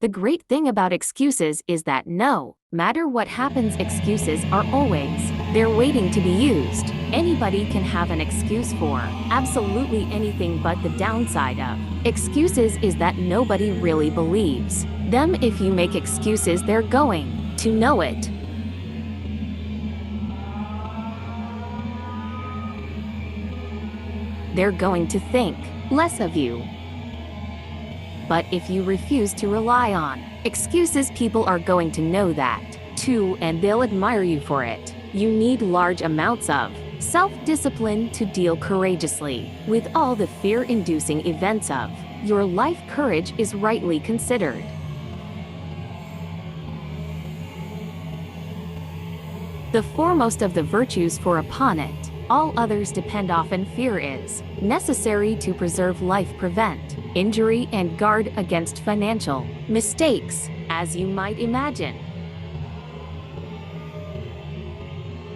The great thing about excuses is that no matter what happens, excuses are always there waiting to be used. Anybody can have an excuse for absolutely anything, but the downside of excuses is that nobody really believes them. If you make excuses, they're going to know it. They're going to think less of you. But if you refuse to rely on excuses, people are going to know that too, and they'll admire you for it. You need large amounts of self-discipline to deal courageously with all the fear-inducing events of your life. Courage is rightly considered the foremost of the virtues, for upon it all others depend. Often fear is necessary to preserve life, prevent injury, and guard against financial mistakes, as you might imagine.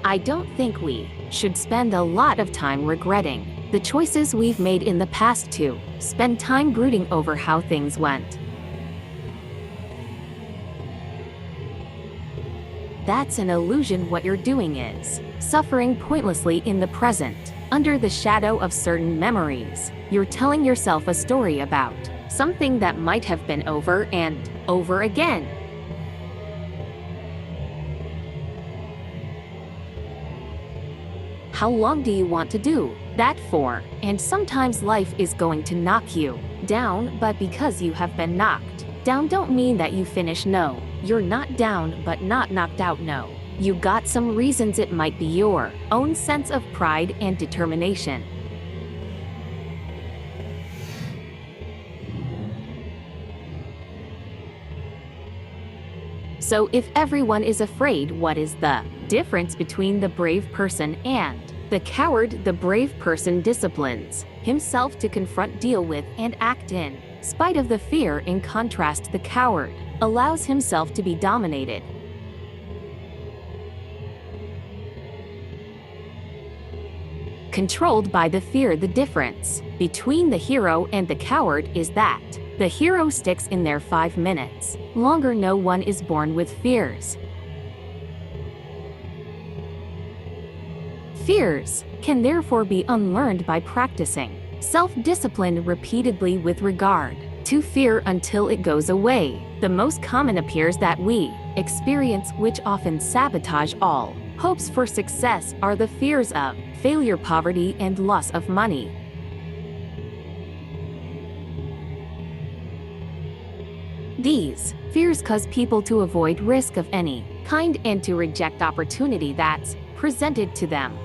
I don't think we should spend a lot of time regretting the choices we've made in the past, to spend time brooding over how things went. That's an illusion. What you're doing is suffering pointlessly in the present, under the shadow of certain memories. You're telling yourself a story about something that might have been over and over again. How long do you want to do that for? And sometimes life is going to knock you down, but because you have been knocked down don't mean that you finish. No, you're not down but not knocked out. No, you got some reasons. It might be your own sense of pride and determination. So if everyone is afraid, what is the difference between the brave person and the coward? The brave person disciplines himself to confront, deal with, and act in spite of the fear. In contrast, the coward allows himself to be dominated. Controlled by the fear. The difference between the hero and the coward is that the hero sticks in there 5 minutes longer. No one is born with fears. Fears can therefore be unlearned by practicing self-discipline repeatedly with regard to fear until it goes away. The most common appears that we experience, which often sabotage all hopes for success, are the fears of failure, poverty, and loss of money. These fears cause people to avoid risk of any kind and to reject opportunity that's presented to them.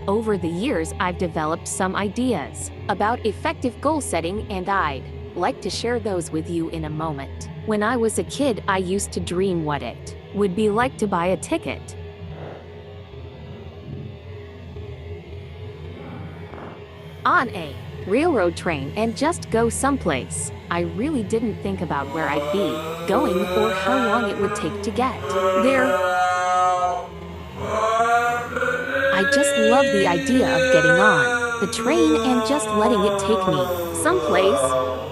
Over the years, I've developed some ideas about effective goal setting, and I'd like to share those with you in a moment. When I was a kid, I used to dream what it would be like to buy a ticket on a railroad train and just go someplace. I really didn't think about where I'd be going or how long it would take to get there. I just loved the idea of getting on the train and just letting it take me someplace.